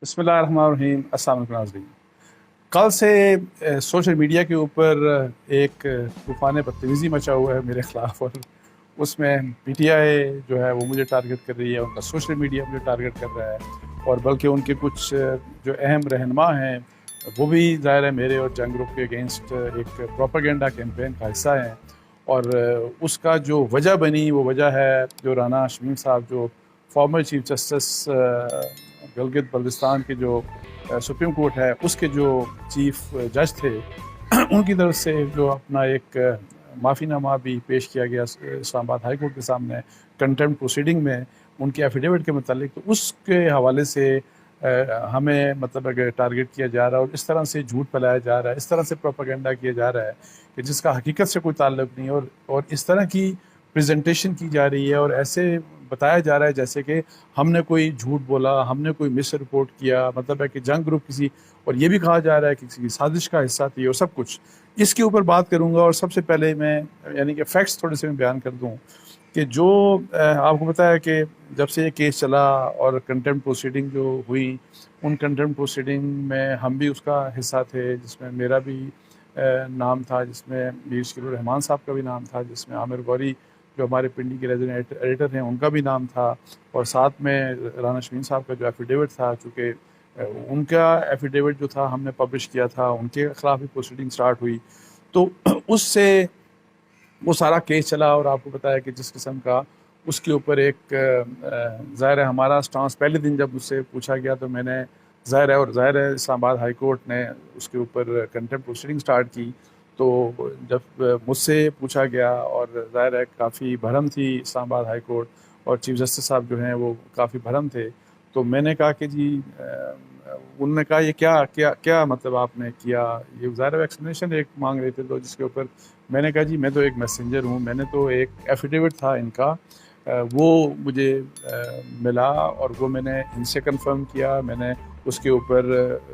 بسم اللہ الرحمن الرحیم۔ السلام علیکم ناظرین۔ کل سے سوشل میڈیا کے اوپر ایک طوفان بدتمیزی مچا ہوا ہے میرے خلاف، اور اس میں پی ٹی آئی جو ہے وہ مجھے ٹارگٹ کر رہی ہے، ان کا سوشل میڈیا مجھے ٹارگٹ کر رہا ہے، اور بلکہ ان کے کچھ جو اہم رہنما ہیں وہ بھی ظاہر ہے میرے اور جنگ گروپ کے اگینسٹ ایک پروپیگنڈا کیمپین کا حصہ ہیں۔ اور اس کا جو وجہ بنی وہ وجہ ہے جو رانا شمیم صاحب، جو farmer chief justice Gilgit Baltistan کے جو سپریم کورٹ ہے اس کے جو چیف جج تھے، ان کی طرف سے جو اپنا ایک معافی نامہ بھی پیش کیا گیا اسلام آباد ہائی کورٹ کے سامنے کنٹمپٹ پروسیڈنگ میں ان کے ایفیڈیوٹ کے متعلق، تو اس کے حوالے سے ہمیں مطلب اگر ٹارگٹ کیا جا رہا ہے، اور اس طرح سے جھوٹ پھیلایا جا رہا ہے، اس طرح سے پروپیگنڈا کیا جا رہا ہے کہ جس کا حقیقت سے کوئی تعلق نہیں، اور اس طرح کی پریزنٹیشن کی جا رہی ہے، اور ایسے بتایا جا رہا ہے جیسے کہ ہم نے کوئی جھوٹ بولا، ہم نے کوئی مس رپورٹ کیا، مطلب ہے کہ جنگ گروپ کسی، اور یہ بھی کہا جا رہا ہے کہ کسی کی سازش کا حصہ تھی، اور سب کچھ اس کے اوپر بات کروں گا۔ اور سب سے پہلے میں یعنی کہ فیکٹس تھوڑے سے میں بیان کر دوں کہ جو آپ کو پتہ ہے کہ جب سے یہ کیس چلا اور کنٹمپٹ پروسیڈنگ جو ہوئی، ان کنٹمپٹ پروسیڈنگ میں ہم بھی اس کا حصہ تھے، جس میں میرا بھی نام تھا، جس میں میر شکیل الرحمان صاحب کا بھی نام تھا، جس میں عامر غوری جو ہمارے پنڈی کے ریزیڈنٹ ایڈیٹر ہیں ان کا بھی نام تھا، اور ساتھ میں رانا شمیم صاحب کا جو ایفیڈیوٹ تھا، چونکہ ان کا ایفیڈیوٹ جو تھا ہم نے پبلش کیا تھا، ان کے خلاف بھی پروسیڈنگ سٹارٹ ہوئی، تو اس سے وہ سارا کیس چلا۔ اور آپ کو پتہ ہے کہ جس قسم کا اس کے اوپر ایک ظاہر ہے ہمارا سٹانس پہلے دن جب مجھ سے پوچھا گیا تو میں نے ظاہر ہے اسلام آباد ہائی کورٹ نے اس کے اوپر کنٹمپٹ پروسیڈنگ سٹارٹ کی، تو جب مجھ سے پوچھا گیا، اور ظاہر ہے کافی بھرم تھی اسلام آباد ہائی کورٹ، اور چیف جسٹس صاحب جو ہیں وہ کافی بھرم تھے، تو میں نے کہا کہ جی انہوں نے کہا یہ کیا کیا کیا مطلب آپ نے کیا، یہ ظاہر ایکسپلینیشن ایک مانگ رہے تھے، تو جس کے اوپر میں نے کہا جی میں تو ایک میسنجر ہوں، میں نے تو ایک ایفیڈیوٹ تھا ان کا، وہ مجھے ملا، اور وہ میں نے ان سے کنفرم کیا، میں نے اس کے اوپر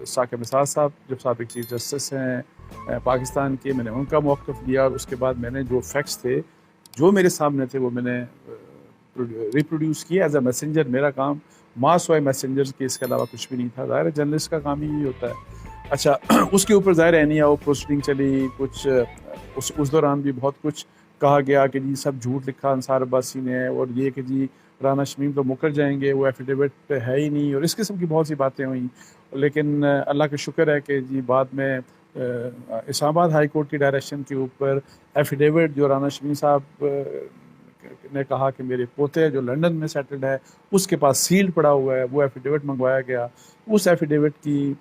ثاقب نثار صاحب جو سابق چیف جسٹس ہیں پاکستان کے، میں نے ان کا موقف لیا، اور اس کے بعد میں نے جو فیکٹس تھے جو میرے سامنے تھے وہ میں نے ریپروڈیوس کیا ایز اے میسنجر۔ میرا کام ماس وائے میسنجر کے، اس کے علاوہ کچھ بھی نہیں تھا، ظاہر ہے جرنلسٹ کا کام ہی ہوتا ہے۔ اچھا اس کے اوپر ظاہر ہے نہیں آؤ پروسیڈنگ چلی، کچھ اس دوران بھی بہت کچھ کہا گیا کہ جی سب جھوٹ لکھا انصار عباسی نے، اور یہ کہ جی رانا شمیم تو مکر جائیں گے، وہ ایفیڈیوٹ ہے ہی نہیں، اور اس قسم کی بہت سی باتیں ہوئیں۔ لیکن اللہ کا شکر ہے کہ جی بعد میں اسلام آباد ہائی کورٹ کی ڈائریکشن کے اوپر ایفیڈیوٹ جو رانا شمیم صاحب نے کہا کہ میرے پوتے جو لنڈن میں سیٹلڈ ہے اس کے پاس سیلڈ پڑا ہوا ہے، وہ ایفیڈیوٹ منگوایا گیا، اس ایفیڈیوٹ کی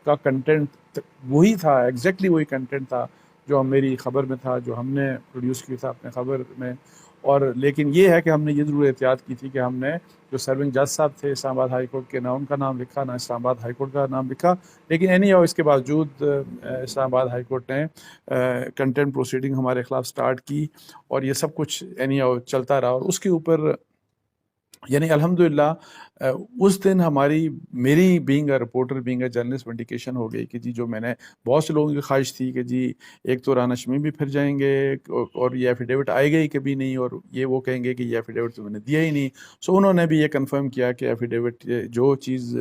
کا کنٹینٹ وہی تھا، ایگزیکٹلی وہی کنٹینٹ تھا جو میری خبر میں تھا، جو ہم نے پروڈیوس کیا تھا اپنے خبر میں۔ اور لیکن یہ ہے کہ ہم نے یہ ضرور احتیاط کی تھی کہ ہم نے جو سرونگ جج صاحب تھے اسلام آباد ہائی کورٹ کے، نہ ان کا نام لکھا، نہ اسلام آباد ہائی کورٹ کا نام لکھا، لیکن اینی ہاؤ اس کے باوجود اسلام آباد ہائی کورٹ نے کنٹمپٹ پروسیڈنگ ہمارے خلاف سٹارٹ کی، اور یہ سب کچھ اینی ہاؤ چلتا رہا۔ اور اس کے اوپر یعنی الحمدللہ اس دن میری being a reporter, being a journalist vindication ہو گئی کہ جی جو میں نے بہت سے لوگوں کی خواہش تھی کہ جی ایک تو رانا شمیم بھی پھر جائیں گے، اور یہ ایفیڈیوٹ آئے گا ہی کبھی نہیں، اور یہ وہ کہیں گے کہ یہ ایفیڈیوٹ تو میں نے دیا ہی نہیں، سو انہوں نے بھی یہ کنفرم کیا کہ ایفیڈیوٹ جو چیز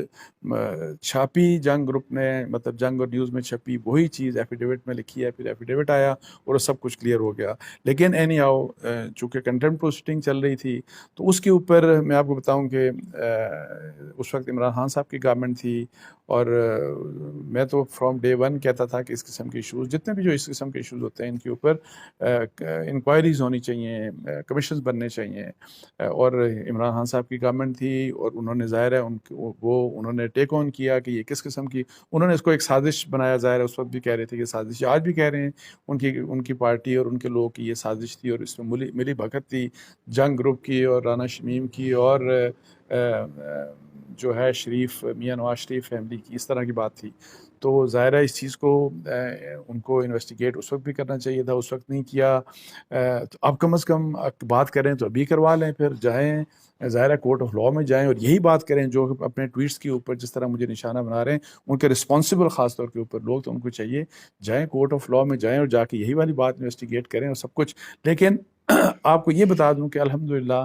چھاپی جنگ گروپ نے، مطلب جنگ اور نیوز میں چھپی وہی چیز ایفیڈیوٹ میں لکھی ہے، پھر ایفیڈیوٹ آیا اور سب کچھ کلیئر ہو گیا۔ لیکن اینی ہاؤ چونکہ کنٹمپٹ پروسیڈنگ چل رہی تھی، تو اس کے اوپر میں آپ کو بتاؤں کہ اس وقت عمران خان صاحب کی گورنمنٹ تھی، اور میں تو فرام ڈے ون کہتا تھا کہ اس قسم کے ایشوز جتنے بھی جو اس قسم کے ایشوز ہوتے ہیں ان کے اوپر انکوائریز ہونی چاہیے، کمیشنز بننے چاہیے، اور عمران خان صاحب کی گورنمنٹ تھی، اور انہوں نے ظاہر ہے انہوں نے ٹیک آن کیا کہ یہ کس قسم کی، انہوں نے اس کو ایک سازش بنایا، ظاہر ہے اس وقت بھی کہہ رہے تھے کہ سازش، آج بھی کہہ رہے ہیں ان کی پارٹی اور ان کے لوگ کی یہ سازش تھی، اور اس میں ملی بھگت تھی جنگ گروپ کی اور رانا شمیم کی اور جو ہے شریف میاں نواز شریف فیملی کی، اس طرح کی بات تھی۔ تو ظاہر ہے اس چیز کو ان کو انویسٹیگیٹ اس وقت بھی کرنا چاہیے تھا، اس وقت نہیں کیا، تو اب کم از کم بات کریں تو ابھی کروا لیں، پھر جائیں ظاہر ہے کورٹ آف لاء میں جائیں اور یہی بات کریں، جو اپنے ٹویٹس کے اوپر جس طرح مجھے نشانہ بنا رہے ہیں ان کے رسپانسبل خاص طور کے اوپر لوگ، تو ان کو چاہیے جائیں کورٹ آف لاء میں جائیں اور جا کے یہی والی بات انویسٹیگیٹ کریں اور سب کچھ۔ لیکن آپ کو یہ بتا دوں کہ الحمدللہ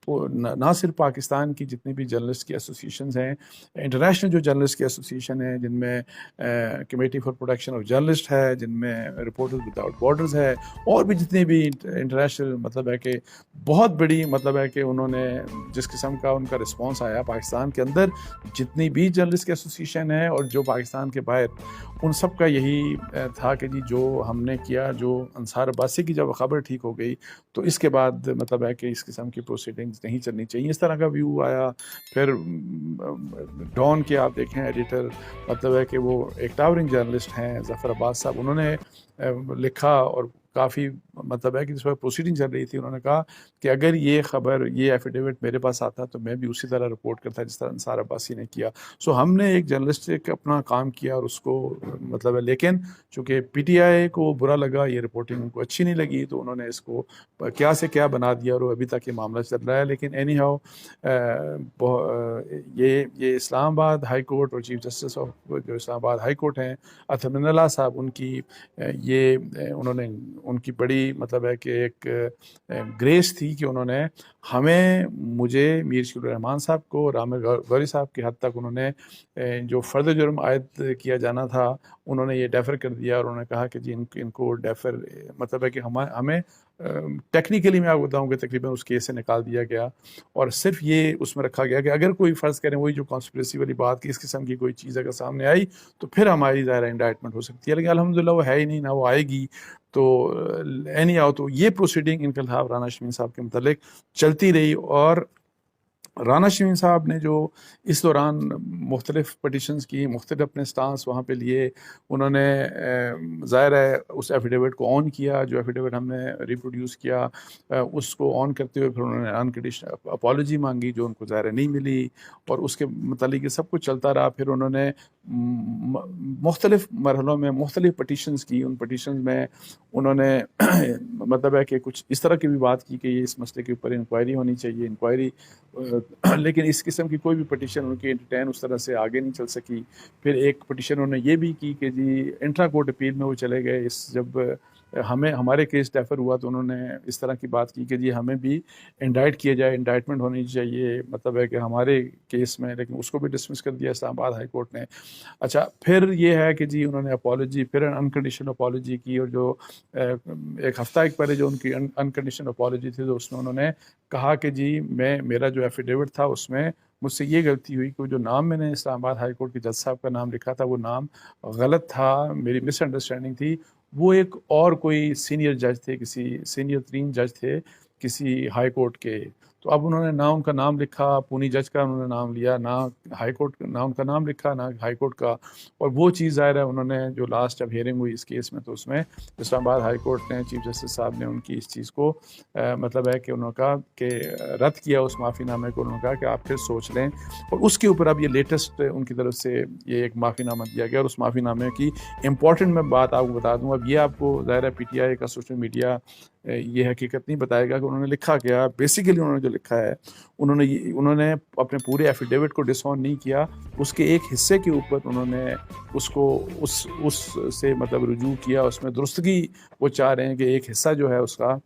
نہ صرف پاکستان کی جتنی بھی جرنلسٹ کی ایسوسیشنز ہیں، انٹرنیشنل جو جرنلسٹ کی ایسوسیشن ہیں، جن میں committee for protection of journalist ہے، جن میں رپورٹرز وداؤٹ بارڈرز ہے، اور بھی جتنے بھی انٹرنیشنل مطلب ہے کہ بہت بڑی مطلب ہے کہ انہوں نے جس قسم کا ان کا رسپانس آیا پاکستان کے اندر، جتنی بھی جرنلسٹ کی ایسوسیشن ہے اور جو پاکستان کے باہر، ان سب کا یہی تھا کہ جی جو ہم نے کیا، جو انصار عباسی کی جب خبر ٹھیک ہو گئی تو اس کے بعد مطلب ہے کہ اس قسم کی پروسیڈنگز نہیں چلنی چاہیے، اس طرح کا ویو آیا۔ پھر ڈان کے آپ دیکھیں ایڈیٹر مطلب ہے کہ وہ ایک ٹاورنگ جرنلسٹ ہیں ظفر عباس صاحب، انہوں نے لکھا اور کافی مطلب ہے کہ جس وقت پروسیڈنگ چل رہی تھی، انہوں نے کہا کہ اگر یہ خبر، یہ ایفیڈیوٹ میرے پاس آتا تو میں بھی اسی طرح رپورٹ کرتا جس طرح انصار عباسی نے کیا۔ سو ہم نے ایک جرنلسٹ اپنا کام کیا اور اس کو مطلب ہے، لیکن چونکہ پی ٹی آئی کو برا لگا، یہ رپورٹنگ ان کو اچھی نہیں لگی، تو انہوں نے اس کو کیا سے کیا بنا دیا اور ابھی تک یہ معاملہ چل رہا ہے۔ لیکن اینی ہاؤ یہ اسلام آباد ہائی کورٹ اور چیف جسٹس آف جو اسلام آباد ہائی کورٹ ہیں اطہر من اللہ صاحب، ان کی یہ انہوں نے ان کی بڑی مطلب ہے کہ ایک گریس تھی کہ انہوں نے ہمیں، مجھے، میر شکیل الرحمان صاحب کو اور عامر غوری صاحب کی حد تک انہوں نے جو فرد جرم عائد کیا جانا تھا انہوں نے یہ ڈیفر کر دیا، اور انہوں نے کہا کہ جی ان کو ڈیفر مطلب ہے کہ ہمیں ٹیکنیکلی میں آپ بتاؤں کہ تقریباً اس کیس سے نکال دیا گیا، اور صرف یہ اس میں رکھا گیا کہ اگر کوئی فرض کریں وہی جو کانسپریسی والی بات کی، اس قسم کی کوئی چیز اگر سامنے آئی تو پھر ہماری ظاہر انڈائٹمنٹ ہو سکتی ہے، لیکن الحمدللہ وہ ہے ہی نہیں، نہ وہ آئے گی۔ تو اینی آؤ تو یہ پروسیڈنگ ان کے خلاف رانا شمیم صاحب کے متعلق چلتی رہی، اور رانا شمیم صاحب نے جو اس دوران مختلف پٹیشنز کی، مختلف اپنے سٹانس وہاں پہ لیے، انہوں نے ظاہر ہے اس ایفیڈیوٹ کو آن کیا، جو ایفیڈیوٹ ہم نے ریپروڈیوس کیا، اس کو آن کرتے ہوئے پھر انہوں نے انکنڈیشنل اپالوجی مانگی جو ان کو ظاہر نہیں ملی، اور اس کے متعلق یہ سب کچھ چلتا رہا۔ پھر انہوں نے مختلف مرحلوں میں مختلف پٹیشنز کی، ان پٹیشنز میں انہوں نے مطلب ہے کہ کچھ اس طرح کی بھی بات کی کہ یہ اس مسئلے کے اوپر انکوائری ہونی چاہیے، انکوائری، لیکن اس قسم کی کوئی بھی پٹیشن ان کی انٹرٹین اس طرح سے آگے نہیں چل سکی۔ پھر ایک پٹیشن انہوں نے یہ بھی کی کہ جی انٹرا کورٹ اپیل میں وہ چلے گئے، جب ہمارے کیس ڈیفر ہوا تو انہوں نے اس طرح کی بات کی کہ جی ہمیں بھی انڈائٹ کیا جائے، انڈائٹمنٹ ہونی چاہیے مطلب ہے کہ ہمارے کیس میں، لیکن اس کو بھی ڈسمس کر دیا اسلام آباد ہائی کورٹ نے۔ اچھا، پھر یہ ہے کہ جی انہوں نے اپالوجی، پھر انکنڈیشنل اپالوجی کی، اور جو ایک ہفتہ ایک پہلے جو ان کی انکنڈیشنل اپالوجی تھی تو اس میں انہوں نے کہا کہ جی میرا جو ایفیڈیوٹ تھا اس میں مجھ سے یہ غلطی ہوئی کہ جو نام میں نے اسلام آباد ہائی کورٹ کے جج صاحب کا نام لکھا تھا وہ نام غلط تھا، میری مس انڈرسٹینڈنگ تھی، وہ ایک اور کوئی سینئر جج تھے، کسی سینئر ترین جج تھے کسی ہائی کورٹ کے۔ تو اب انہوں نے نہ ان کا نام لکھا، پونی جج کا انہوں نے نام لیا، نہ ہائی کورٹ نہ ان کا نام لکھا، نہ ہائی کورٹ کا، اور وہ چیز ظاہر ہے انہوں نے جو لاسٹ جب ہیئرنگ ہوئی اس کیس میں تو اس میں اسلام آباد ہائی کورٹ نے، چیف جسٹس صاحب نے ان کی اس چیز کو مطلب ہے کہ انہوں نے کہا کہ رد کیا اس معافی نامے کو، انہوں نے کہا کہ آپ پھر سوچ لیں، اور اس کے اوپر اب یہ لیٹسٹ ان کی طرف سے یہ ایک معافی نامہ دیا گیا، اور اس معافی نامے کی امپورٹنٹ میں بات آپ کو بتا دوں۔ اب یہ آپ کو ظاہر ہے پی ٹی آئی کا سوشل میڈیا یہ حقیقت نہیں بتائے گا کہ انہوں نے لکھا کیا۔ بیسیکلی انہوں نے جو لکھا ہے، انہوں نے اپنے پورے ایفیڈیوٹ کو ڈس آن نہیں کیا، اس کے ایک حصے کے اوپر انہوں نے اس کو اس سے مطلب رجوع کیا، اس میں درستگی وہ چاہ رہے ہیں کہ ایک حصہ جو ہے اس کا،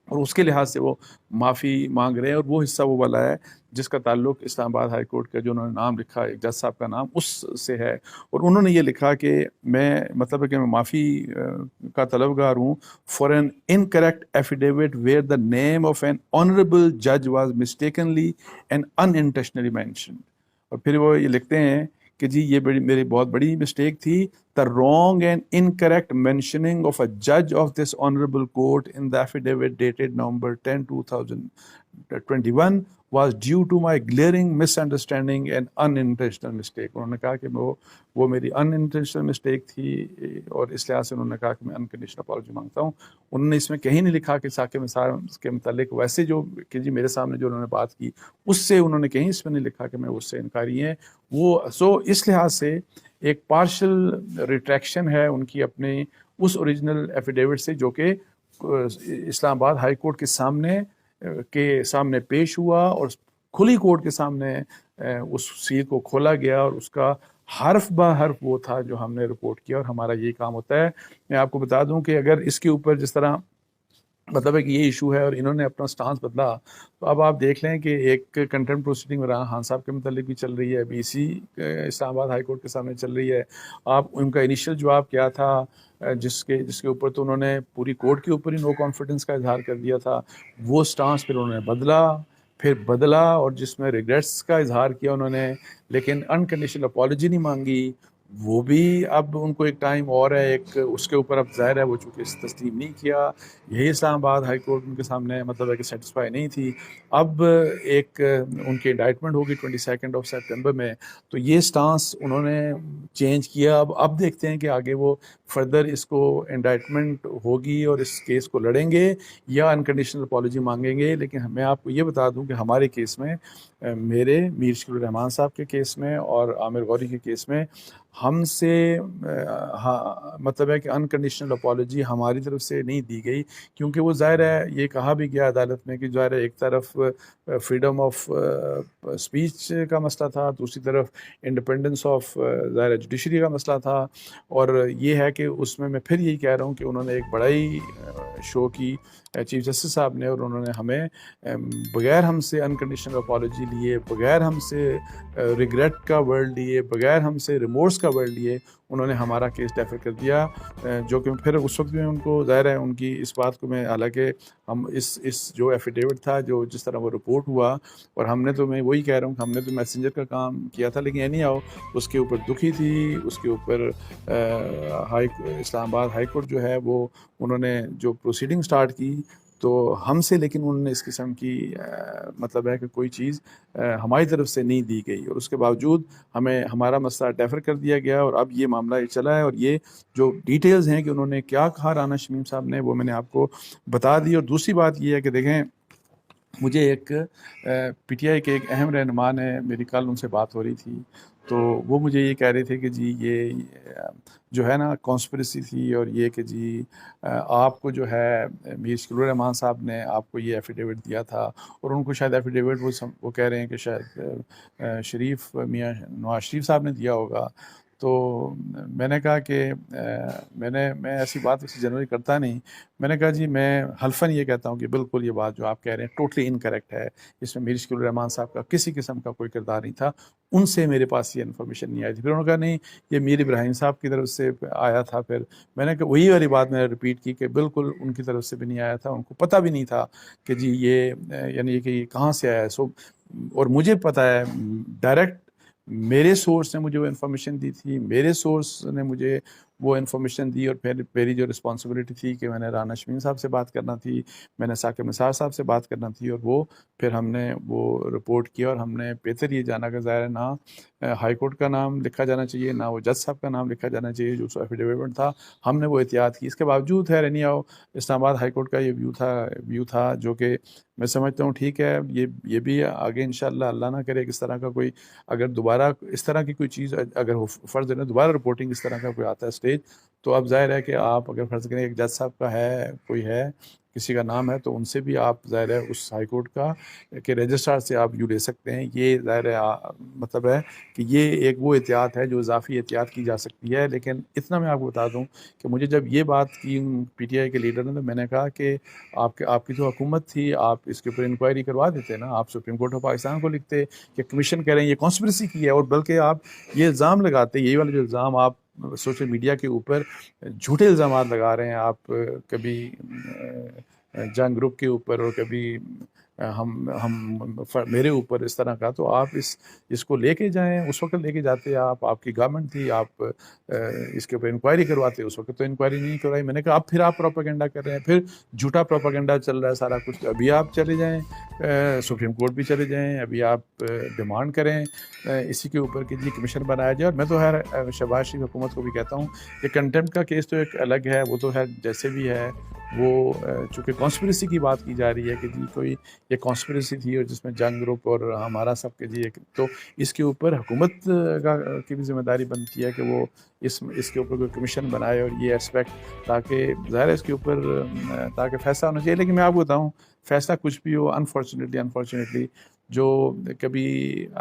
اور اس کے لحاظ سے وہ معافی مانگ رہے ہیں، اور وہ حصہ وہ والا ہے جس کا تعلق اسلام آباد ہائی کورٹ کا جو انہوں نے نام لکھا ایک جج صاحب کا نام اس سے ہے، اور انہوں نے یہ لکھا کہ میں مطلب ہے کہ میں معافی کا طلبگار ہوں for an incorrect affidavit where the name of an honourable جج was mistakenly and intentionally mentioned, اور پھر وہ یہ لکھتے ہیں کہ جی یہ میری بہت بڑی مسٹیک تھی، the wrong and incorrect mentioning of a judge of this honorable court in the affidavit dated November 10, 2021 was due to my glaring misunderstanding and unintentional mistake۔ انہوں نے کہا کہ وہ میری unintentional mistake تھی، اور اس لحاظ سے انہوں نے کہا کہ میں unconditional apology مانگتا ہوں۔ انہوں نے اس میں کہیں نہیں لکھا کہ ساکر نثار کے متعلق ویسے جو کہ جی میرے سامنے جو انہوں نے بات کی اس سے انہوں نے کہیں اس میں نہیں لکھا کہ میں اس سے انکاری ہیں وہ۔ سو اس لحاظ سے ایک پارشل ریٹریکشن ہے ان کی اپنے اس اوریجنل ایفیڈیوٹ سے، جو کہ اسلام آباد ہائی کورٹ کے سامنے پیش ہوا، اور کھلی کورٹ کے سامنے اس سیل کو کھولا گیا، اور اس کا حرف بہ حرف وہ تھا جو ہم نے رپورٹ کیا، اور ہمارا یہی کام ہوتا ہے۔ میں آپ کو بتا دوں کہ اگر اس کے اوپر جس طرح مطلب ہے کہ یہ ایشو ہے اور انہوں نے اپنا سٹانس بدلا. تو اب آپ دیکھ لیں کہ ایک کنٹمپٹ پروسیڈنگ عمران خان صاحب کے متعلق بھی چل رہی ہے, ابھی اسی اسلام آباد ہائی کورٹ کے سامنے چل رہی ہے. آپ ان کا انیشیل جواب کیا تھا جس کے اوپر تو انہوں نے پوری کورٹ کے اوپر ہی نو کانفیڈنس کا اظہار کر دیا تھا, وہ سٹانس پھر انہوں نے بدلا اور جس میں ریگریٹس کا اظہار کیا انہوں نے, لیکن انکنڈیشنل اپالوجی نہیں مانگی. وہ بھی اب ان کو ایک ٹائم اور ہے, ایک اس کے اوپر اب ظاہر ہے وہ چونکہ تسلیم نہیں کیا, یہی اسلام آباد ہائی کورٹ ان کے سامنے مطلب ہے کہ سیٹسفائی نہیں تھی. اب ایک ان کی انڈائٹمنٹ ہوگی 22 سپٹمبر میں, تو یہ سٹانس انہوں نے چینج کیا. اب دیکھتے ہیں کہ آگے وہ فردر اس کو انڈائٹمنٹ ہوگی اور اس کیس کو لڑیں گے یا انکنڈیشنل اپالوجی مانگیں گے. لیکن میں آپ کو یہ بتا دوں کہ ہمارے کیس میں, میرے میر شکیل الرحمان صاحب کے کیس میں اور عامر غوری کے کیس میں, ہم سے مطلب ہے کہ انکنڈیشنل اپالوجی ہماری طرف سے نہیں دی گئی, کیونکہ وہ ظاہر ہے یہ کہا بھی گیا عدالت میں کہ ظاہر ہے ایک طرف فریڈم آف اسپیچ کا مسئلہ تھا, دوسری طرف انڈیپینڈنس آف ظاہر ہے جوڈیشری کا مسئلہ تھا. اور یہ ہے کہ اس میں پھر یہی کہہ رہا ہوں کہ انہوں نے ایک بڑا ہی شو کی چیف جسٹس صاحب نے, اور انہوں نے ہمیں بغیر ہم سے انکنڈیشنل اپالوجی لیے, بغیر ہم سے ریگریٹ کا ورڈ لیے, بغیر ہم سے ریمورس کا ورڈ لیے انہوں نے ہمارا کیس ڈیفر کر دیا. جو کہ پھر اس وقت میں ان کو ظاہر ہے ان کی اس بات کو میں, حالانکہ ہم اس جو ایفیڈیوٹ تھا جو جس طرح وہ رپورٹ ہوا, اور ہم نے تو, میں وہی کہہ رہا ہوں کہ ہم نے تو میسنجر کا کام کیا تھا, لیکن اینی ہاؤ اس کے اوپر دکھی تھی. اس کے اوپر اسلام آباد ہائی کورٹ جو ہے وہ انہوں نے جو پروسیڈنگ سٹارٹ کی تو ہم سے, لیکن انہوں نے اس قسم کی مطلب ہے کہ کوئی چیز ہماری طرف سے نہیں دی گئی, اور اس کے باوجود ہمیں ہمارا مسئلہ ڈیفر کر دیا گیا. اور اب یہ معاملہ یہ چلا ہے, اور یہ جو ڈیٹیلز ہیں کہ انہوں نے کیا کہا رانا شمیم صاحب نے, وہ میں نے آپ کو بتا دی. اور دوسری بات یہ ہے کہ دیکھیں, مجھے ایک پی ٹی آئی کے ایک اہم رہنما نے, میری کل ان سے بات ہو رہی تھی, تو وہ مجھے یہ کہہ رہے تھے کہ جی یہ جو ہے نا کانسپریسی تھی, اور یہ کہ جی آپ کو جو ہے میر شکیل الرحمان صاحب نے آپ کو یہ ایفیڈیوٹ دیا تھا, اور ان کو شاید ایفیڈیوٹ وہ کہہ رہے ہیں کہ شاید شریف میاں نواز شریف صاحب نے دیا ہوگا. تو میں نے کہا کہ میں ایسی بات ویسے جنرلی کرتا نہیں. میں نے کہا جی میں حلفاً یہ کہتا ہوں کہ بالکل یہ بات جو آپ کہہ رہے ہیں ٹوٹلی انکریکٹ ہے, اس میں میر شکیل الرحمان صاحب کا کسی قسم کا کوئی کردار نہیں تھا, ان سے میرے پاس یہ انفارمیشن نہیں آئی تھی. پھر انہوں نے کہا نہیں یہ میر ابراہیم صاحب کی طرف سے آیا تھا. پھر میں نے کہا وہی والی بات میں نے ریپیٹ کی کہ بالکل ان کی طرف سے بھی نہیں آیا تھا, ان کو پتہ بھی نہیں تھا کہ جی یہ یعنی کہ یہ کہاں سے آیا ہے. اور مجھے پتہ ہے ڈائریکٹ میرے سورس نے مجھے وہ انفارمیشن دی تھی, میرے سورس نے مجھے وہ انفارمیشن دی, اور پھر میری جو رسپانسبلٹی تھی کہ میں نے رانا شمیم صاحب سے بات کرنا تھی, میں نے ثاقب نثار صاحب سے بات کرنا تھی, اور وہ پھر ہم نے وہ رپورٹ کیا. اور ہم نے بہتر یہ جانا کہ ظاہر ہے نہ ہائی کورٹ کا نام لکھا جانا چاہیے, نہ وہ جج صاحب کا نام لکھا جانا چاہیے جو ایفیڈیوٹ تھا. ہم نے وہ احتیاط کی. اس کے باوجود ہے نہیں آؤ اسلام آباد ہائی کورٹ کا یہ ویو تھا جو کہ میں سمجھتا ہوں ٹھیک ہے. یہ بھی آگے انشاءاللہ اللہ نہ کرے اس طرح کا کوئی, اگر دوبارہ اس طرح کی کوئی چیز اگر فرض ہے دوبارہ رپورٹنگ اس طرح کا کوئی آتا ہے اسٹیج, تو اب ظاہر ہے کہ آپ اگر فرض کریں ایک جج صاحب کا ہے, کوئی ہے, کسی کا نام ہے, تو ان سے بھی آپ ظاہر ہے اس ہائی کورٹ کا کہ رجسٹرار سے آپ یوں لے سکتے ہیں. یہ ظاہر ہے مطلب ہے کہ یہ ایک وہ احتیاط ہے جو اضافی احتیاط کی جا سکتی ہے. لیکن اتنا میں آپ کو بتا دوں کہ مجھے جب یہ بات کی پی ٹی آئی کے لیڈر نے, تو میں نے کہا کہ آپ کی جو حکومت تھی آپ اس کے اوپر انکوائری کروا دیتے نا, آپ سپریم کورٹ آف پاکستان کو لکھتے کہ کمیشن کہہ رہے ہیں یہ کانسپریسی کی ہے, اور بلکہ آپ یہ الزام لگاتے, یہی والے جو الزام آپ سوشل میڈیا کے اوپر جھوٹے الزامات لگا رہے ہیں, آپ کبھی جنگ گروپ کے اوپر اور کبھی میرے اوپر اس طرح کا, تو آپ اس کو لے کے جائیں. اس وقت لے کے جاتے آپ کی گورنمنٹ تھی, آپ اس کے اوپر انکوائری کرواتے. اس وقت تو انکوائری نہیں کروائی. میں نے کہا اب پھر آپ پروپیگنڈا کر رہے ہیں, پھر جھوٹا پروپیگنڈا چل رہا ہے سارا کچھ. ابھی آپ چلے جائیں سپریم کورٹ بھی چلے جائیں, ابھی آپ ڈیمانڈ کریں اسی کے اوپر کہ جی کمیشن بنایا جائے. اور میں تو شہباز شریف حکومت کو بھی کہتا ہوں کہ کنٹمپٹ کا کیس تو ایک الگ ہے, وہ تو ہے جیسے بھی ہے, وہ چونکہ کانسپریسی کی بات کی جا رہی ہے کہ جی کوئی یہ کانسپریسی تھی اور جس میں جنگ گروپ اور ہمارا سب کے جی تو اس کے اوپر حکومت کی بھی ذمہ داری بنتی ہے کہ وہ اس کے اوپر کوئی کمیشن بنائے, اور یہ ایسپیکٹ تاکہ ظاہر ہے اس کے اوپر تاکہ فیصلہ ہونا چاہیے. لیکن میں آپ کو بتاؤں فیصلہ کچھ بھی ہو, انفارچونیٹلی جو کبھی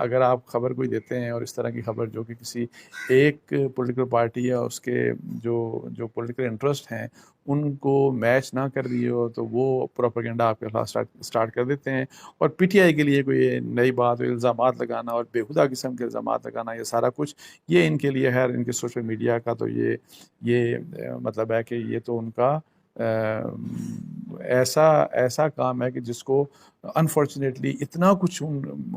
اگر آپ خبر کوئی دیتے ہیں اور اس طرح کی خبر جو کہ کسی ایک پولیٹیکل پارٹی یا اس کے جو پولیٹیکل انٹرسٹ ہیں ان کو میچ نہ کر رہی ہو تو وہ پروپیگنڈا آپ کے خلاف اسٹارٹ کر دیتے ہیں، اور پی ٹی آئی کے لیے کوئی نئی بات اور الزامات لگانا اور بےہودہ قسم کے الزامات لگانا، یہ سارا کچھ یہ ان کے لیے ہے، ان کے سوشل میڈیا کا تو یہ مطلب ہے کہ یہ تو ان کا ایسا کام ہے کہ جس کو انفارچونیٹلی اتنا کچھ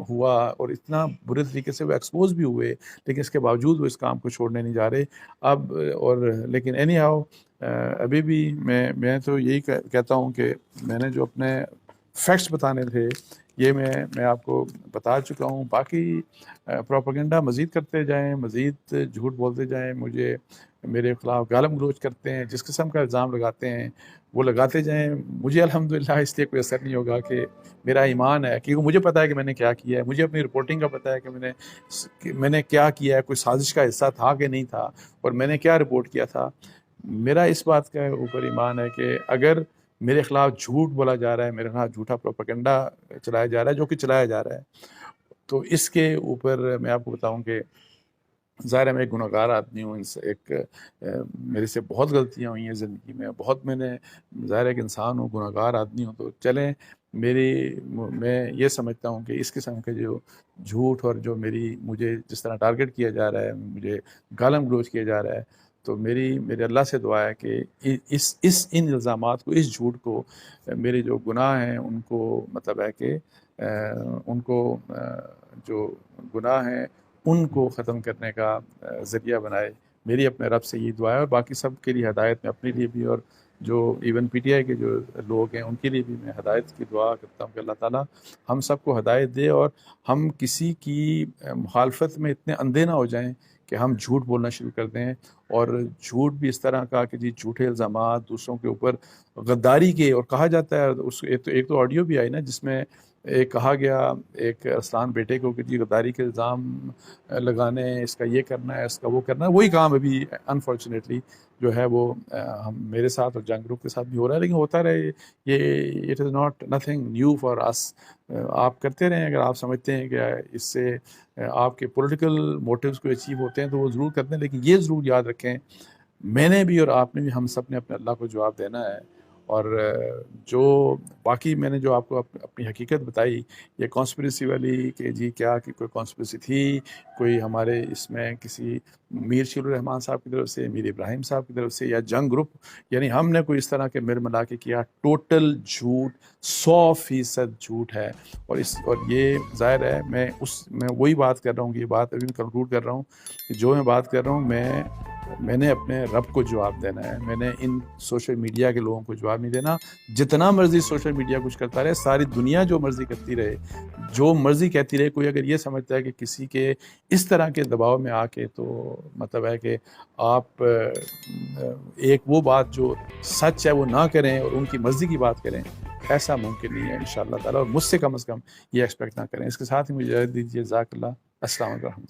ہوا اور اتنا برے طریقے سے وہ ایکسپوز بھی ہوئے، لیکن اس کے باوجود وہ اس کام کو چھوڑنے نہیں جا رہے اب۔ اور لیکن اینی ہاؤ ابھی بھی میں تو یہی کہتا ہوں کہ میں نے جو اپنے فیکٹس بتانے تھے یہ میں آپ کو بتا چکا ہوں، باقی پروپیگنڈا مزید کرتے جائیں، مزید جھوٹ بولتے جائیں، میرے خلاف گالم گلوچ کرتے ہیں، جس قسم کا الزام لگاتے ہیں وہ لگاتے جائیں، مجھے الحمدللہ اس لیے کوئی اثر نہیں ہوگا کہ میرا ایمان ہے، کیونکہ مجھے پتہ ہے کہ میں نے کیا کیا ہے، مجھے اپنی رپورٹنگ کا پتہ ہے کہ میں نے کیا کیا ہے، کوئی سازش کا حصہ تھا کہ نہیں تھا، اور میں نے کیا رپورٹ کیا تھا۔ میرا اس بات کا اوپر ایمان ہے کہ اگر میرے خلاف جھوٹ بولا جا رہا ہے، میرے خلاف جھوٹا پروپیگنڈا چلایا جا رہا ہے جو کہ چلایا جا رہا ہے، تو اس کے اوپر میں آپ کو بتاؤں کہ ظاہر ہے میں ایک گناہ گار آدمی ہوں، میرے سے بہت غلطیاں ہوئی ہیں زندگی میں، بہت میں نے ظاہر ہے کہ انسان ہوں، گناہ گار آدمی ہوں، تو چلیں میں یہ سمجھتا ہوں کہ اس قسم کے جو جھوٹ اور جو مجھے جس طرح ٹارگٹ کیا جا رہا ہے، مجھے گالم گلوچ کیا جا رہا ہے، تو میرے اللہ سے دعا ہے کہ ان الزامات کو، اس جھوٹ کو، میرے جو گناہ ہیں ان کو مطلب ہے کہ ان کو جو گناہ ہیں ان کو ختم کرنے کا ذریعہ بنائے۔ میری اپنے رب سے یہ دعا ہے، اور باقی سب کے لیے ہدایت میں اپنے لیے بھی، اور جو ایون پی ٹی آئی کے جو لوگ ہیں ان کے لیے بھی میں ہدایت کی دعا کرتا ہوں کہ اللہ تعالیٰ ہم سب کو ہدایت دے، اور ہم کسی کی مخالفت میں اتنے اندھے نہ ہو جائیں کہ ہم جھوٹ بولنا شروع کر دیں، اور جھوٹ بھی اس طرح کا کہ جھوٹے الزامات دوسروں کے اوپر غداری کے، اور کہا جاتا ہے ایک تو آڈیو بھی آئی نا جس میں ایک کہا گیا ایک ارسلان بیٹے کو کہ غداری کے الزام لگانے، اس کا یہ کرنا ہے، اس کا وہ کرنا ہے، وہی کام ابھی انفارچونیٹلی جو ہے وہ میرے ساتھ اور جنگ گروپ کے ساتھ بھی ہو رہا ہے، لیکن ہوتا رہے، یہ it is not nothing new for us. آپ کرتے رہیں، اگر آپ سمجھتے ہیں کہ اس سے آپ کے پولیٹیکل موٹیوز کو اچیو ہوتے ہیں تو وہ ضرور کرتے ہیں، لیکن یہ ضرور یاد رکھیں میں نے بھی اور آپ نے بھی، ہم سب نے اپنے اللہ کو جواب دینا ہے، اور جو باقی میں نے جو آپ کو اپنی حقیقت بتائی، یہ کانسپریسی والی کہ کیا کہ کوئی کانسپریسی تھی، کوئی ہمارے اس میں کسی میر شیر الرحمان صاحب کی طرف سے، میر ابراہیم صاحب کی طرف سے، یا جنگ گروپ، یعنی ہم نے کوئی اس طرح کے مل ملا کے کیا، ٹوٹل جھوٹ، 100% جھوٹ ہے، اور یہ ظاہر ہے میں وہی بات کر رہا ہوں کہ یہ بات ابھی میں کنکلوڈ کر رہا ہوں کہ جو میں بات کر رہا ہوں میں نے اپنے رب کو جواب دینا ہے، میں نے ان سوشل میڈیا کے لوگوں کو جواب نہیں دینا۔ جتنا مرضی سوشل میڈیا کچھ کرتا رہے، ساری دنیا جو مرضی کرتی رہے، جو مرضی کہتی رہے، کوئی اگر یہ سمجھتا ہے کہ کسی کے اس طرح کے دباؤ میں آ کے، تو مطلب ہے کہ آپ ایک وہ بات جو سچ ہے وہ نہ کریں اور ان کی مرضی کی بات کریں، ایسا ممکن نہیں ہے انشاءاللہ تعالیٰ، اور مجھ سے کم از کم یہ ایکسپیکٹ نہ کریں۔ اس کے ساتھ ہی مجھے اجازت دیجیے، جزاک اللہ، السلام علیکم۔